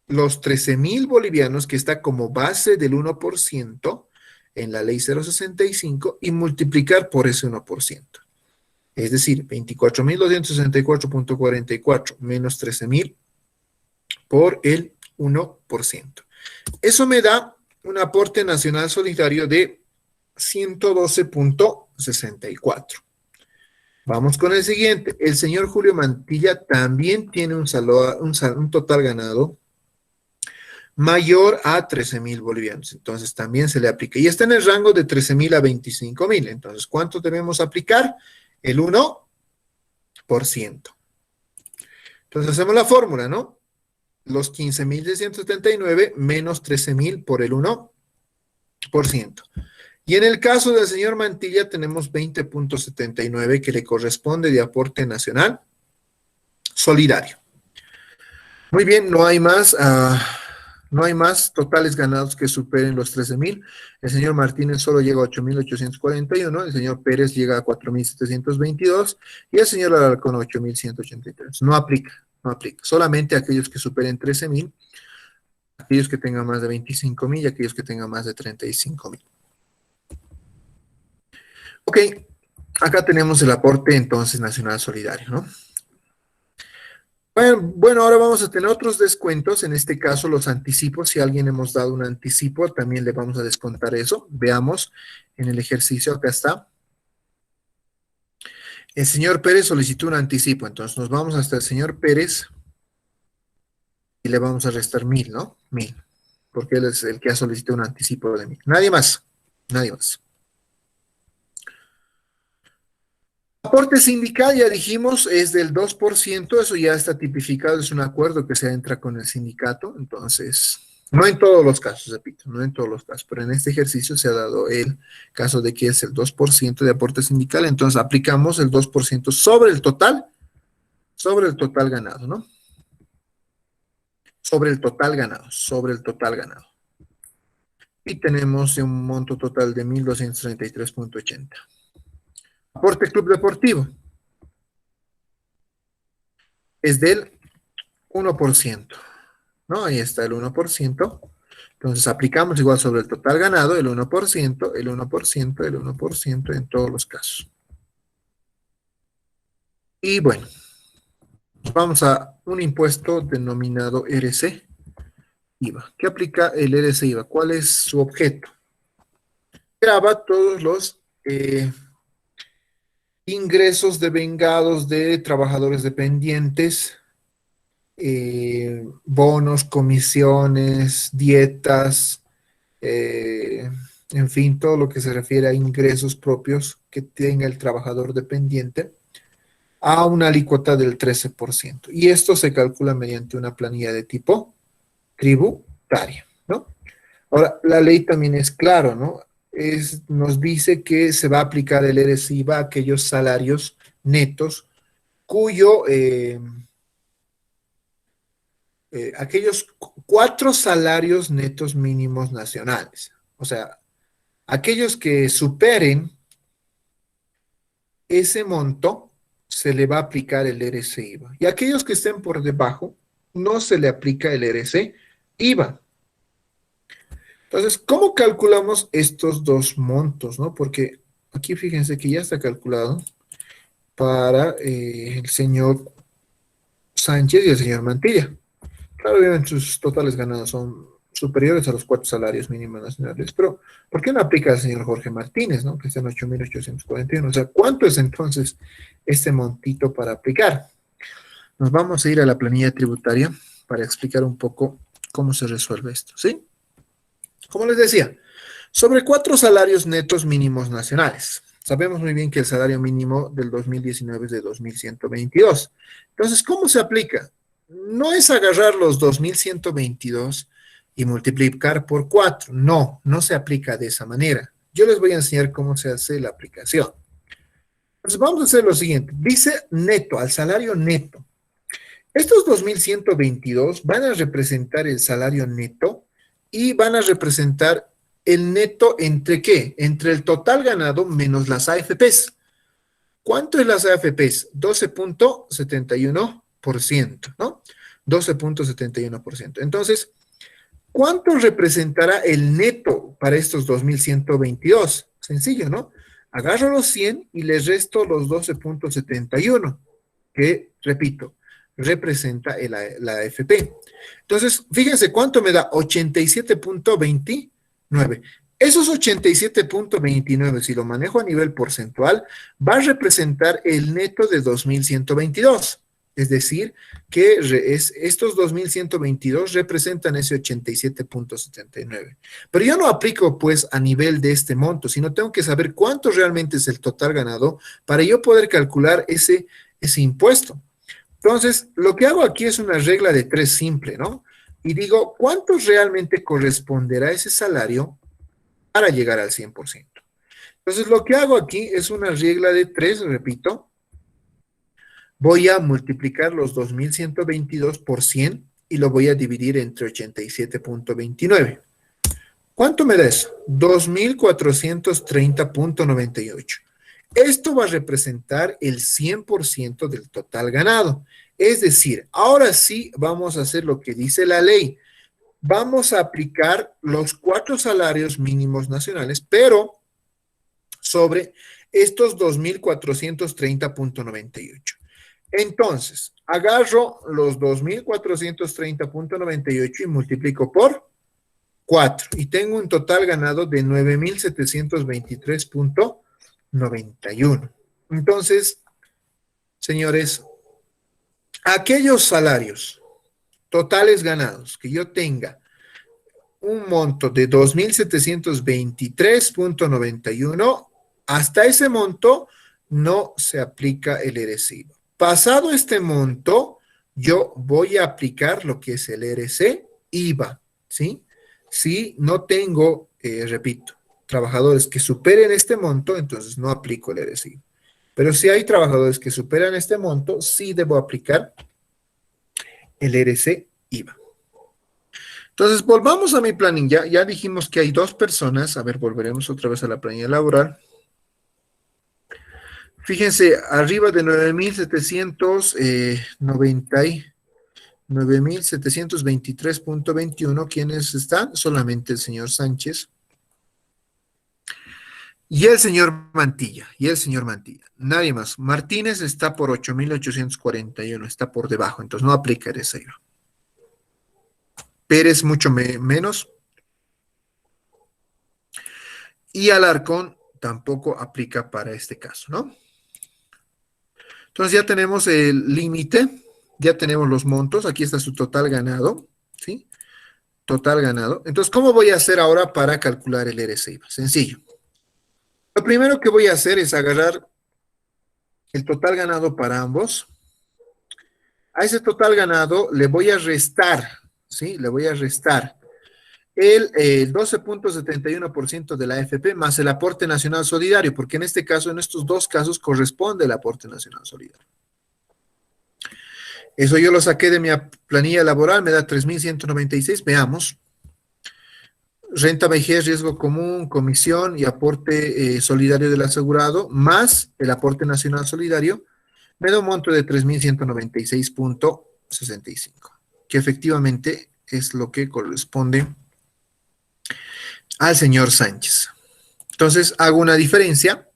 Speaker 1: los 13.000 bolivianos que está como base del 1% en la ley 065 y multiplicar por ese 1%. Es decir, 24.264.44 menos 13.000 por el 1%. Eso me da un aporte nacional solidario de 112.64. Vamos con el siguiente. El señor Julio Mantilla también tiene un total ganado mayor a 13.000 bolivianos. Entonces también se le aplica. Y está en el rango de 13.000 a 25.000. Entonces, ¿cuánto debemos aplicar? El 1%. Entonces hacemos la fórmula, ¿no? Los 15.679 menos 13.000 por el 1%. Y en el caso del señor Mantilla tenemos 20.79 que le corresponde de aporte nacional solidario. Muy bien, no hay más. No hay más totales ganados que superen los 13.000. El señor Martínez solo llega a 8.841, el señor Pérez llega a 4.722 y el señor Alarcón a 8.183. No aplica, no aplica. Solamente aquellos que superen 13.000, aquellos que tengan más de 25.000 y aquellos que tengan más de 35.000. Ok, acá tenemos el aporte entonces nacional solidario, ¿no? Bueno, ahora vamos a tener otros descuentos, en este caso los anticipos. Si a alguien hemos dado un anticipo, también le vamos a descontar eso. Veamos en el ejercicio, acá está. El señor Pérez solicitó un anticipo, entonces nos vamos hasta el señor Pérez y le vamos a restar 1.000, ¿no? 1.000, porque él es el que ha solicitado un anticipo de 1.000. Nadie más, nadie más. Aporte sindical, ya dijimos, es del 2%, eso ya está tipificado, es un acuerdo que se entra con el sindicato, entonces, no en todos los casos, repito, no en todos los casos, pero en este ejercicio se ha dado el caso de que es el 2% de aporte sindical, entonces aplicamos el 2% sobre el total ganado, ¿no? Sobre el total ganado. Y tenemos un monto total de 1.233.80. Aporte club deportivo es del 1%, ¿no? Ahí está el 1%. Entonces aplicamos igual sobre el total ganado, el 1%, el 1%, el 1% en todos los casos. Y bueno, vamos a un impuesto denominado RC IVA. ¿Qué aplica el RC IVA? ¿Cuál es su objeto? Graba todos los ingresos devengados de trabajadores dependientes, bonos, comisiones, dietas, en fin, todo lo que se refiere a ingresos propios que tenga el trabajador dependiente, a una alícuota del 13%. Y esto se calcula mediante una planilla de tipo tributaria, ¿no? Ahora, la ley también es claro, ¿no? Nos dice que se va a aplicar el ERES-IVA a aquellos salarios netos cuyo, aquellos 4 salarios netos mínimos nacionales. O sea, aquellos que superen ese monto, se le va a aplicar el ERES-IVA. Y aquellos que estén por debajo, no se le aplica el ERES-IVA. Entonces, ¿cómo calculamos estos dos montos, no? Porque aquí fíjense que ya está calculado para el señor Sánchez y el señor Mantilla. Claro, obviamente sus totales ganados son superiores a los 4 salarios mínimos nacionales, pero ¿por qué no aplica al señor Jorge Martínez, no? Que está en 8.841. O sea, ¿cuánto es entonces este montito para aplicar? Nos vamos a ir a la planilla tributaria para explicar un poco cómo se resuelve esto, ¿sí? Como les decía, sobre 4 salarios netos mínimos nacionales. Sabemos muy bien que el salario mínimo del 2019 es de 2.122. Entonces, ¿cómo se aplica? No es agarrar los 2.122 y multiplicar por 4. No, no se aplica de esa manera. Yo les voy a enseñar cómo se hace la aplicación. Entonces, vamos a hacer lo siguiente. Dice neto, al salario neto. Estos 2.122 van a representar el salario neto y van a representar el neto entre ¿qué? Entre el total ganado menos las AFPs. ¿Cuánto es las AFPs? 12.71%, ¿no? 12.71%. Entonces, ¿cuánto representará el neto para estos 2.122? Sencillo, ¿no? Agarro los 100 y les resto los 12.71, que, repito, representa la AFP. Entonces, fíjense cuánto me da 87.29. Esos 87.29, si lo manejo a nivel porcentual, va a representar el neto de 2.122. Es decir, que estos 2.122 representan ese 87.79. Pero yo no aplico pues a nivel de este monto, sino tengo que saber cuánto realmente es el total ganado para yo poder calcular ese impuesto. Entonces, lo que hago aquí es una regla de 3 simple, ¿no? Y digo, ¿cuánto realmente corresponderá ese salario para llegar al 100%? Entonces, lo que hago aquí es una regla de 3, repito. Voy a multiplicar los 2.122 por 100 y lo voy a dividir entre 87.29. ¿Cuánto me da eso? 2.430.98. Esto va a representar el 100% del total ganado. Es decir, ahora sí vamos a hacer lo que dice la ley. Vamos a aplicar los 4 salarios mínimos nacionales, pero sobre estos 2.430.98. Entonces, agarro los 2.430.98 y multiplico por 4 y tengo un total ganado de 9.723.91. Entonces, señores, aquellos salarios totales ganados que yo tenga un monto de 2.723.91, hasta ese monto no se aplica el ERES-IVA. Pasado este monto, yo voy a aplicar lo que es el ERES-IVA, ¿sí? Si no tengo, repito, trabajadores que superen este monto, entonces no aplico el ERES-IVA. Pero si hay trabajadores que superan este monto, sí debo aplicar el ERES-IVA. Entonces, volvamos a mi planilla. Ya dijimos que hay 2 personas. A ver, volveremos otra vez a la planilla laboral. Fíjense, arriba de 9.723.21, ¿quiénes están? Solamente el señor Sánchez y el señor Mantilla. Nadie más. Martínez está por 8.841, está por debajo, entonces no aplica ese IVA. Pérez mucho menos. Y Alarcón tampoco aplica para este caso, ¿no? Entonces ya tenemos el límite, ya tenemos los montos, aquí está su total ganado, ¿sí? Total ganado. Entonces, ¿cómo voy a hacer ahora para calcular el RSI? Sencillo. Lo primero que voy a hacer es agarrar el total ganado para ambos. A ese total ganado le voy a restar, ¿sí? Le voy a restar el 12.71% de la AFP más el aporte nacional solidario, porque en este caso, en estos dos casos, corresponde el aporte nacional solidario. Eso yo lo saqué de mi planilla laboral, me da 3.196, veamos. Renta, vejez, riesgo común, comisión y aporte solidario del asegurado, más el aporte nacional solidario, me da un monto de 3.196.65, que efectivamente es lo que corresponde al señor Sánchez. Entonces, hago una diferencia.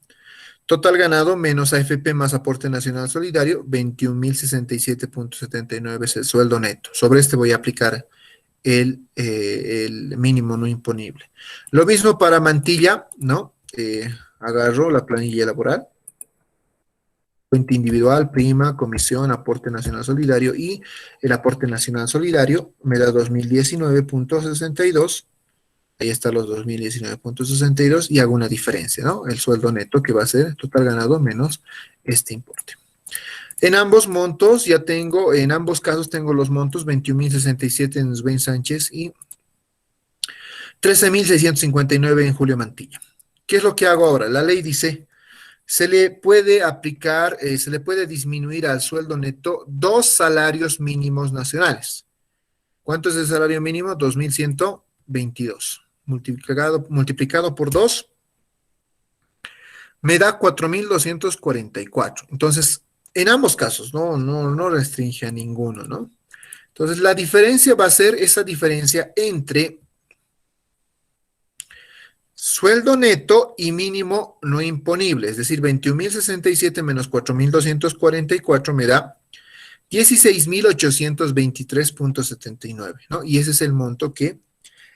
Speaker 1: Total ganado menos AFP más aporte nacional solidario, 21.067.79 es el sueldo neto. Sobre este voy a aplicar el mínimo no imponible. Lo mismo para Mantilla, ¿no? Agarro la planilla laboral, cuenta individual, prima, comisión, aporte nacional solidario y el aporte nacional solidario me da 2019.62. Ahí están los 2019.62 y hago una diferencia, ¿no? El sueldo neto que va a ser total ganado menos este importe. En ambos montos ya tengo, en ambos casos tengo los montos 21.067 en Rubén Sánchez y 13.659 en Julio Mantilla. ¿Qué es lo que hago ahora? La ley dice, se le puede aplicar, se le puede disminuir al sueldo neto 2 salarios mínimos nacionales. ¿Cuánto es el salario mínimo? 2.122. Multiplicado por 2 me da 4.244. Entonces, en ambos casos, no restringe a ninguno, ¿no? Entonces, la diferencia va a ser esa diferencia entre sueldo neto y mínimo no imponible, es decir, 21.067 menos 4.244 me da 16.823.79, ¿no? Y ese es el monto que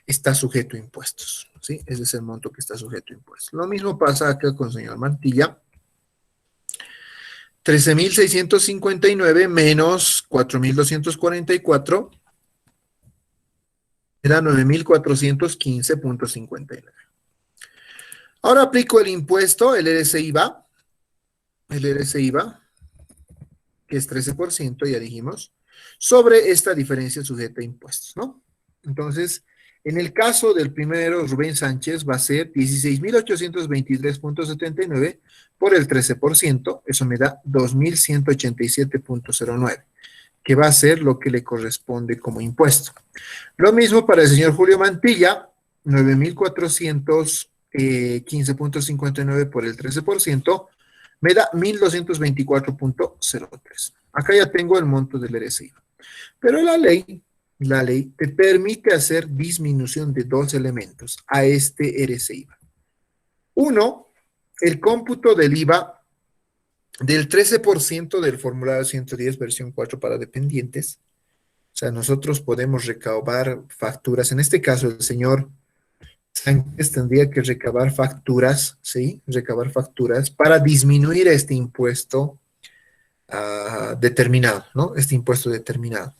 Speaker 1: está sujeto a impuestos, ¿sí? Ese es el monto que está sujeto a impuestos. Lo mismo pasa acá con el señor Mantilla. 13.659 menos 4.244 era 9.415.59. Ahora aplico el impuesto, el RSIVA, que es 13%, ya dijimos, sobre esta diferencia sujeta a impuestos, ¿no? Entonces, en el caso del primero, Rubén Sánchez, va a ser 16.823.79 por el 13%, eso me da 2.187.09, que va a ser lo que le corresponde como impuesto. Lo mismo para el señor Julio Mantilla, 9.415.59 por el 13%, me da 1.224.03. Acá ya tengo el monto del RSI. Pero la ley te permite hacer disminución de dos elementos a este RSI. Uno, el cómputo del IVA del 13% del formulario 110 versión 4 para dependientes. O sea, nosotros podemos recabar facturas. En este caso, el señor Sánchez tendría que recabar facturas, ¿sí? Recabar facturas para disminuir este impuesto determinado, ¿no? Este impuesto determinado.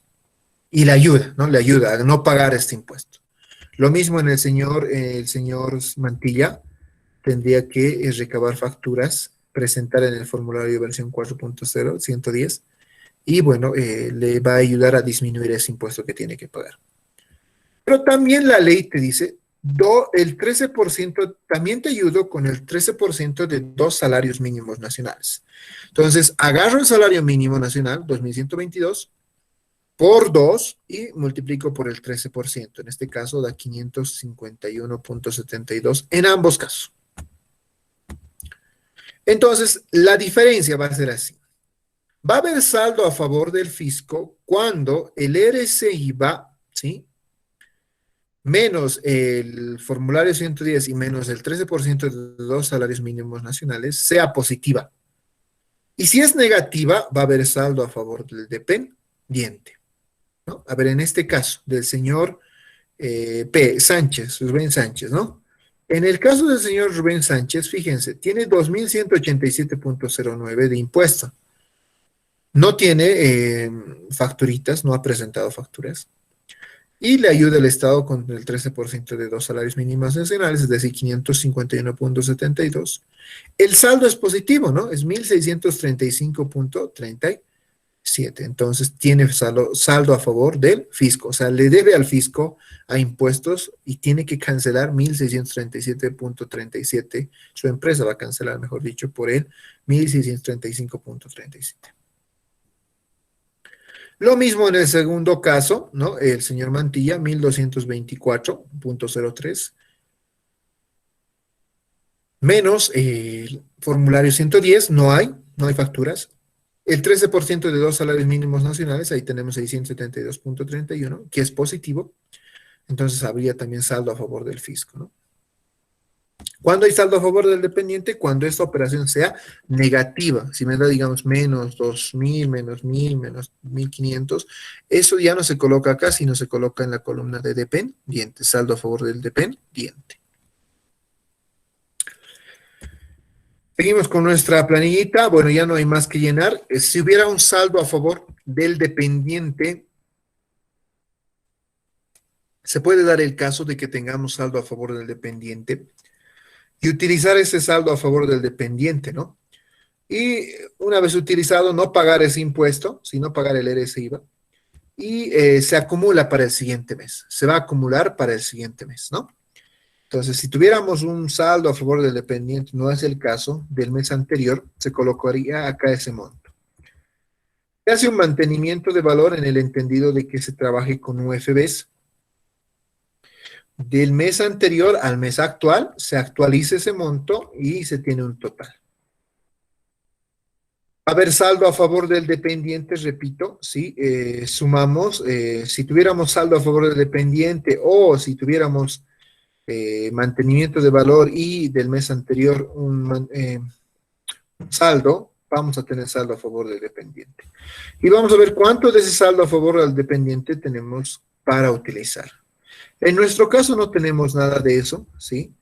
Speaker 1: Y le ayuda, ¿no? Le ayuda a no pagar este impuesto. Lo mismo en el señor Mantilla, tendría que recabar facturas, presentar en el formulario versión 4.0, 110, y bueno, le va a ayudar a disminuir ese impuesto que tiene que pagar. Pero también la ley te dice, el 13%, también te ayudo con el 13% de 2 salarios mínimos nacionales. Entonces, agarro el salario mínimo nacional, 2.122, por 2 y multiplico por el 13%. En este caso da 551.72 en ambos casos. Entonces, la diferencia va a ser así. Va a haber saldo a favor del fisco cuando el RSI va, ¿sí? Menos el formulario 110 y menos el 13% de 2 salarios mínimos nacionales sea positiva. Y si es negativa, va a haber saldo a favor del dependiente, ¿no? A ver, en este caso, del señor Rubén Sánchez, ¿no? En el caso del señor Rubén Sánchez, fíjense, tiene 2.187.09 de impuesto. No tiene facturitas, no ha presentado facturas. Y le ayuda el Estado con el 13% de 2 salarios mínimos nacionales, es decir, 551,72. El saldo es positivo, ¿no? Es 1,635,37. Entonces tiene saldo a favor del fisco. O sea, le debe al fisco a impuestos y tiene que cancelar 1,637,37. Su empresa va a cancelar, mejor dicho, por él 1,635,37. Lo mismo en el segundo caso, ¿no? El señor Mantilla, 1,224,03, menos el formulario 110, no hay facturas. El 13% de 2 salarios mínimos nacionales, ahí tenemos 672,31, que es positivo. Entonces habría también saldo a favor del fisco, ¿no? ¿Cuándo hay saldo a favor del dependiente? Cuando esta operación sea negativa. Si me da, digamos, menos 2,000, menos 1,000, menos 1,500, eso ya no se coloca acá, sino se coloca en la columna de dependiente, saldo a favor del dependiente. Seguimos con nuestra planillita. Bueno, ya no hay más que llenar. Si hubiera un saldo a favor del dependiente, se puede dar el caso de que tengamos saldo a favor del dependiente y utilizar ese saldo a favor del dependiente, ¿no? Y una vez utilizado, no pagar ese impuesto, sino pagar el RS-IVA, y se acumula para el siguiente mes. Se va a acumular para el siguiente mes, ¿no? Entonces, si tuviéramos un saldo a favor del dependiente, no es el caso, del mes anterior, se colocaría acá ese monto. Se hace un mantenimiento de valor en el entendido de que se trabaje con UFBs. Del mes anterior al mes actual, se actualiza ese monto y se tiene un total. Va a haber saldo a favor del dependiente, repito, si sumamos, si tuviéramos saldo a favor del dependiente o si tuviéramos mantenimiento de valor y del mes anterior un saldo, vamos a tener saldo a favor del dependiente. Y vamos a ver cuánto de ese saldo a favor del dependiente tenemos para utilizar. En nuestro caso no tenemos nada de eso, ¿sí?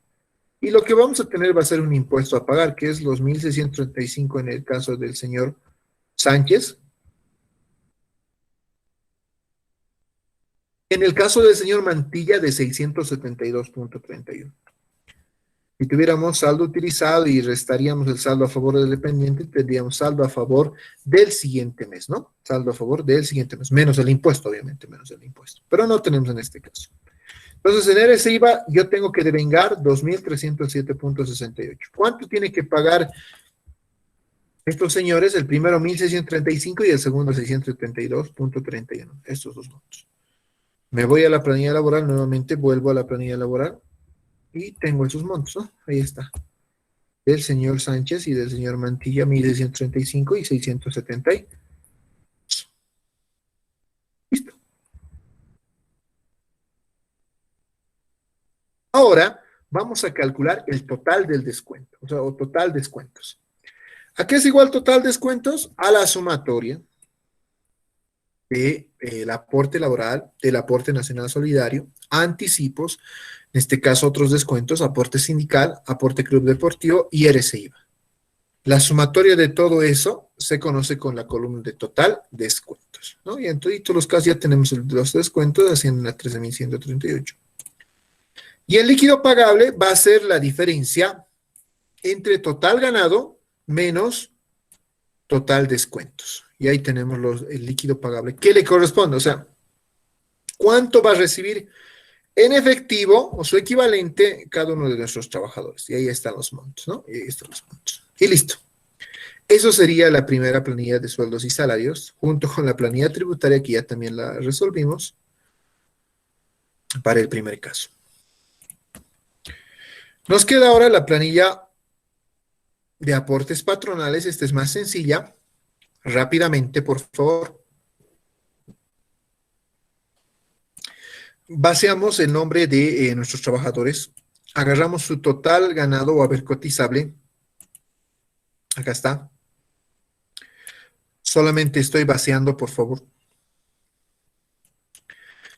Speaker 1: Y lo que vamos a tener va a ser un impuesto a pagar, que es los 1,635 en el caso del señor Sánchez. En el caso del señor Mantilla, de 672,31. Si tuviéramos saldo utilizado y restaríamos el saldo a favor del dependiente, tendríamos saldo a favor del siguiente mes, ¿no? Saldo a favor del siguiente mes, menos el impuesto, obviamente, menos el impuesto. Pero no tenemos en este caso. Entonces, en RS-IVA yo tengo que devengar 2,307,68. ¿Cuánto tiene que pagar estos señores? El primero 1,635 y el segundo 672,31. Estos dos montos. Me voy a la planilla laboral, nuevamente vuelvo a la planilla laboral y tengo esos montos, ¿no? Ahí está. Del señor Sánchez y del señor Mantilla, 1,635 y 670. Listo. Ahora vamos a calcular el total del descuento, o sea, o total descuentos. ¿A qué es igual total descuentos? A la sumatoria del aporte laboral, del aporte nacional solidario, anticipos, en este caso otros descuentos, aporte sindical, aporte club deportivo y RS-IVA. La sumatoria de todo eso se conoce con la columna de total descuentos, ¿no? Y en todos los casos ya tenemos los descuentos, haciendo a 13,138. Y el líquido pagable va a ser la diferencia entre total ganado menos total descuentos. Y ahí tenemos el líquido pagable. ¿Qué le corresponde? O sea, ¿cuánto va a recibir en efectivo o su equivalente cada uno de nuestros trabajadores? Y ahí están los montos, ¿no? Y ahí están los montos. Y listo. Eso sería la primera planilla de sueldos y salarios, junto con la planilla tributaria que ya también la resolvimos para el primer caso. Nos queda ahora la planilla de aportes patronales. Esta es más sencilla. Rápidamente, por favor. Vaciamos el nombre de nuestros trabajadores. Agarramos su total ganado o haber cotizable. Acá está. Solamente estoy vaciando, por favor.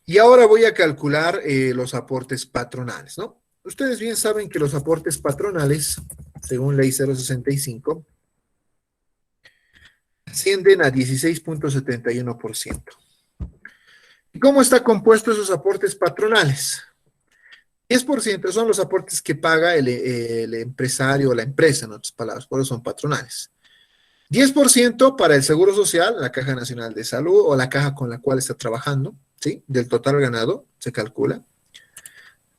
Speaker 1: Y ahora voy a calcular los aportes patronales, ¿no? Ustedes bien saben que los aportes patronales, según ley 065, ascienden a 16.71%. ¿Y cómo está compuesto esos aportes patronales? 10% son los aportes que paga el empresario o la empresa, en otras palabras, por eso son patronales. 10% para el Seguro Social, la Caja Nacional de Salud o la caja con la cual está trabajando, ¿sí? Del total ganado se calcula.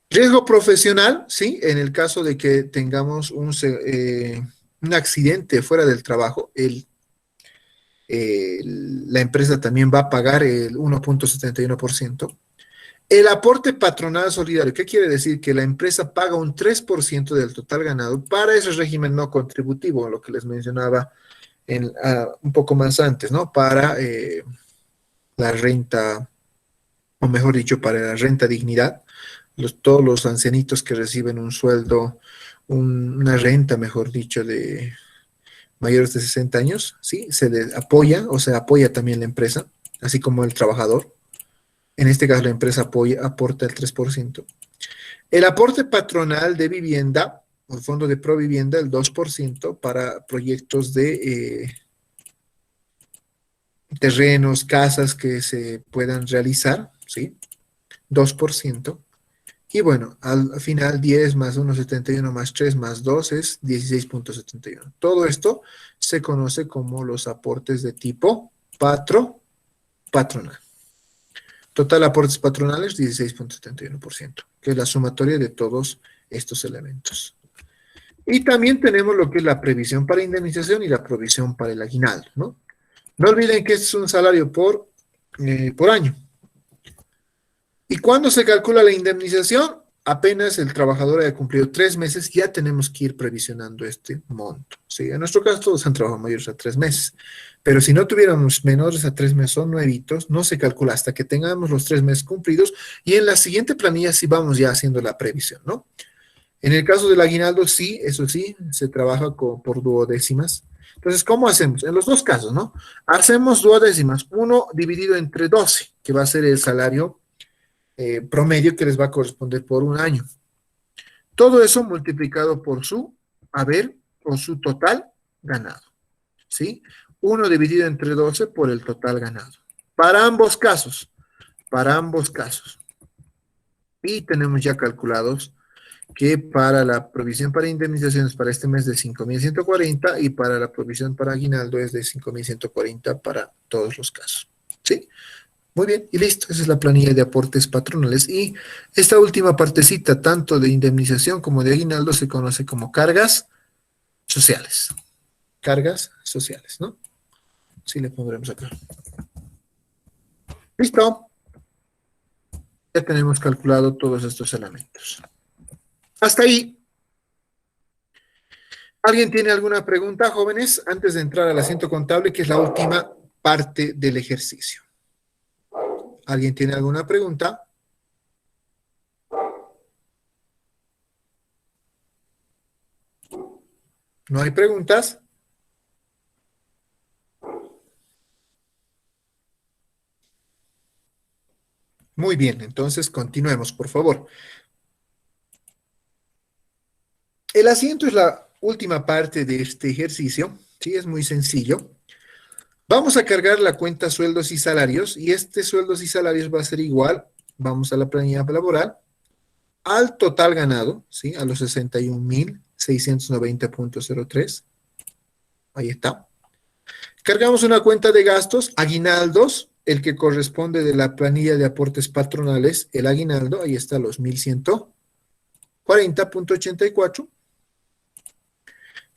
Speaker 1: Riesgo profesional, ¿sí? En el caso de que tengamos un accidente fuera del trabajo, la empresa también va a pagar el 1.71%. El aporte patronal solidario, ¿qué quiere decir? Que la empresa paga un 3% del total ganado para ese régimen no contributivo, lo que les mencionaba un poco más antes, ¿no? Para la renta, o mejor dicho, para la renta dignidad, todos los ancianitos que reciben un sueldo, una renta, mejor dicho, de mayores de 60 años, ¿sí? Se les apoya, o sea, apoya también la empresa, así como el trabajador. En este caso, la empresa aporta el 3%. El aporte patronal de vivienda, o el fondo de provivienda, el 2% para proyectos de terrenos, casas que se puedan realizar, ¿sí? 2%. Y bueno, al final 10 más 1,71 más 3 más 2 es 16.71. Todo esto se conoce como los aportes de tipo patronal. Total aportes patronales 16.71%, que es la sumatoria de todos estos elementos. Y también tenemos lo que es la previsión para indemnización y la provisión para el aguinaldo, ¿no? No olviden que este es un salario por año. ¿Y cuándo se calcula la indemnización? Apenas el trabajador haya cumplido 3 meses, ya tenemos que ir previsionando este monto. ¿Sí? En nuestro caso, todos han trabajado mayores a 3 meses. Pero si no tuviéramos menores a 3 meses, son nuevitos, no se calcula hasta que tengamos los 3 meses cumplidos. Y en la siguiente planilla sí vamos ya haciendo la previsión, ¿no? En el caso del aguinaldo, sí, eso sí, se trabaja por duodécimas. Entonces, ¿cómo hacemos? En los dos casos, ¿no? Hacemos duodécimas, uno dividido entre 12, que va a ser el salario promedio que les va a corresponder por un año. Todo eso multiplicado por su haber o su total ganado, ¿sí? 1 dividido entre 12 por el total ganado. Para ambos casos. Y tenemos ya calculados que para la provisión para indemnizaciones para este mes de 5.140 y para la provisión para aguinaldo es de 5.140 para todos los casos, ¿sí? Muy bien, y listo, esa es la planilla de aportes patronales. Y esta última partecita, tanto de indemnización como de aguinaldo, se conoce como cargas sociales. Cargas sociales, ¿no? Sí, le pondremos acá. Listo. Ya tenemos calculado todos estos elementos. Hasta ahí. ¿Alguien tiene alguna pregunta, jóvenes? Antes de entrar al asiento contable, que es la última parte del ejercicio. ¿Alguien tiene alguna pregunta? ¿No hay preguntas? Muy bien, entonces continuemos, por favor. El asiento es la última parte de este ejercicio. Sí, es muy sencillo. Vamos a cargar la cuenta sueldos y salarios y este sueldos y salarios va a ser igual, vamos a la planilla laboral, al total ganado, ¿sí? A los 61.690.03. Ahí está. Cargamos una cuenta de gastos, aguinaldos, el que corresponde de la planilla de aportes patronales, el aguinaldo, ahí está los 1.140.84.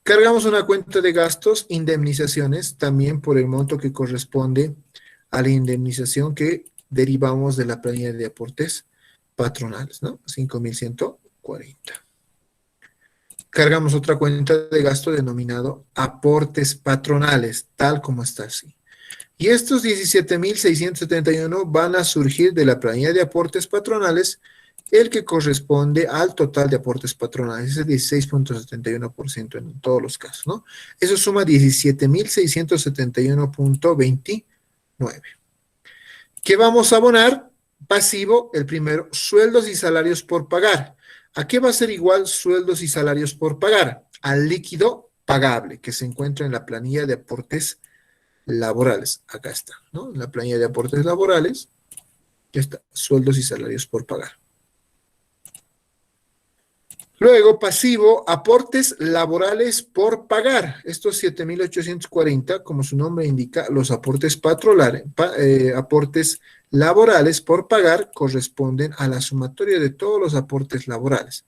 Speaker 1: Cargamos una cuenta de gastos, indemnizaciones, también por el monto que corresponde a la indemnización que derivamos de la planilla de aportes patronales, ¿no? 5.140. Cargamos otra cuenta de gasto denominado aportes patronales, tal como está así. Y estos 17.671 van a surgir de la planilla de aportes patronales, el que corresponde al total de aportes patronales, es el 16.71% en todos los casos, ¿no? Eso suma 17.671.29. ¿Qué vamos a abonar? Pasivo, el primero, sueldos y salarios por pagar. ¿A qué va a ser igual sueldos y salarios por pagar? Al líquido pagable que se encuentra en la planilla de aportes laborales. Acá está, ¿no? La planilla de aportes laborales, ya está, sueldos y salarios por pagar. Luego, pasivo, aportes laborales por pagar. Estos 7,840, como su nombre indica, los aportes aportes laborales por pagar corresponden a la sumatoria de todos los aportes laborales.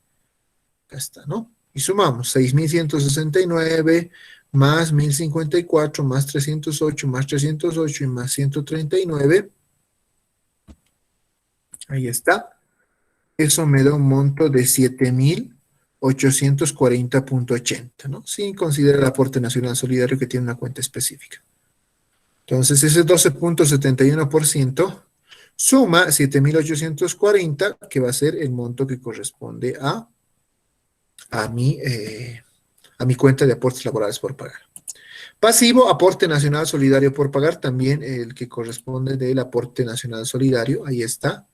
Speaker 1: Acá está, ¿no? Y sumamos 6,169 más 1,054 más 308 más 308 y más 139. Ahí está. Eso me da un monto de 7,840,80, ¿no? Sin considerar el aporte nacional solidario que tiene una cuenta específica. Entonces, ese 12,71% suma 7,840, que va a ser el monto que corresponde a mi cuenta de aportes laborales por pagar. Pasivo, aporte nacional solidario por pagar, también el que corresponde del aporte nacional solidario, ahí está.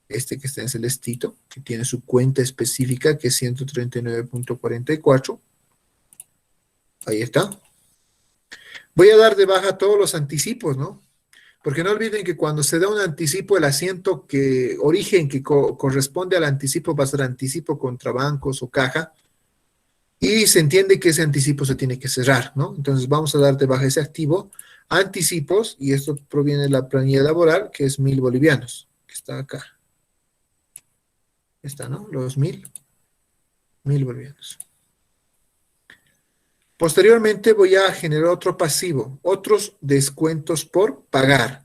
Speaker 1: Este que está en celestito, que tiene su cuenta específica, que es 139,44. Ahí está. Voy a dar de baja todos los anticipos, ¿no? Porque no olviden que cuando se da un anticipo, el asiento origen que corresponde al anticipo va a ser anticipo contra bancos o caja, y se entiende que ese anticipo se tiene que cerrar, ¿no? Entonces vamos a dar de baja ese activo, anticipos, y esto proviene de la planilla laboral, que es 1,000 bolivianos, que está acá. Está, ¿no? Los 1,000 bolivianos. Posteriormente voy a generar otro pasivo, otros descuentos por pagar.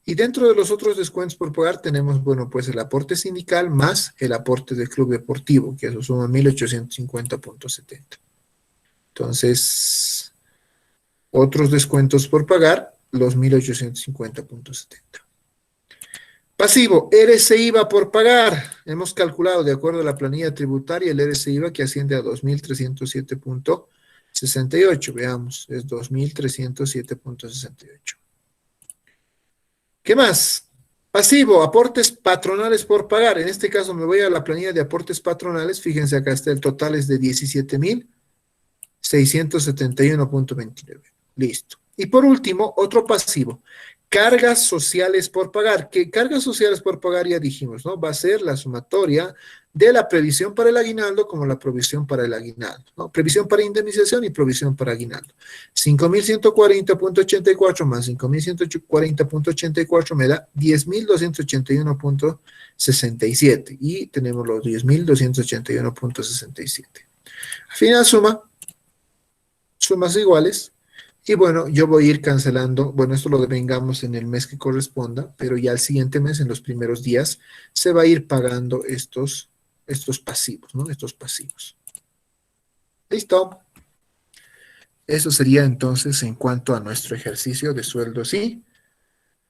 Speaker 1: Y dentro de los otros descuentos por pagar tenemos, bueno, pues el aporte sindical más el aporte del club deportivo, que eso suma 1,850,70. Entonces, otros descuentos por pagar, los 1,850,70. Pasivo, RC-IVA por pagar. Hemos calculado, de acuerdo a la planilla tributaria, el RC-IVA que asciende a 2,307,68. Veamos, es 2,307,68. ¿Qué más? Pasivo, aportes patronales por pagar. En este caso me voy a la planilla de aportes patronales. Fíjense, acá está, el total es de 17,671,29. Listo. Y por último, otro pasivo. Cargas sociales por pagar. ¿Qué cargas sociales por pagar? Ya dijimos, ¿no? Va a ser la sumatoria de la previsión para el aguinaldo como la provisión para el aguinaldo, ¿no? Previsión para indemnización y provisión para aguinaldo. 5,140,84 más 5,140,84 me da 10,281,67 y tenemos los 10,281,67. Al final sumas iguales. Y bueno, yo voy a ir cancelando, bueno, esto lo devengamos en el mes que corresponda, pero ya el siguiente mes, en los primeros días, se va a ir pagando estos pasivos, ¿no? Estos pasivos. ¿Listo? Eso sería entonces en cuanto a nuestro ejercicio de sueldos y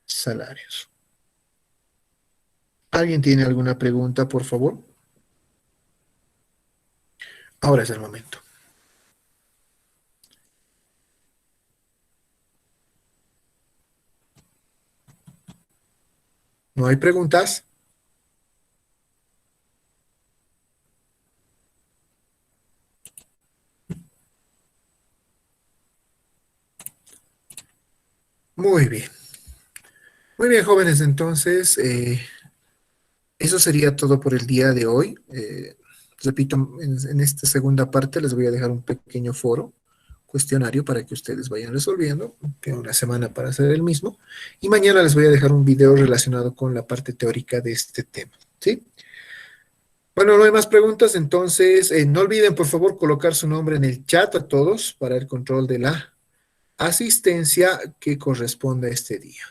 Speaker 1: salarios. ¿Alguien tiene alguna pregunta, por favor? Ahora es el momento. ¿No hay preguntas? Muy bien. Muy bien, jóvenes, entonces, eso sería todo por el día de hoy. Repito, en esta segunda parte les voy a dejar un pequeño foro, cuestionario para que ustedes vayan resolviendo. Tengo una semana para hacer el mismo. Y mañana les voy a dejar un video relacionado con la parte teórica de este tema, ¿sí? Bueno, no hay más preguntas, entonces no olviden por favor colocar su nombre en el chat a todos para el control de la asistencia que corresponde a este día.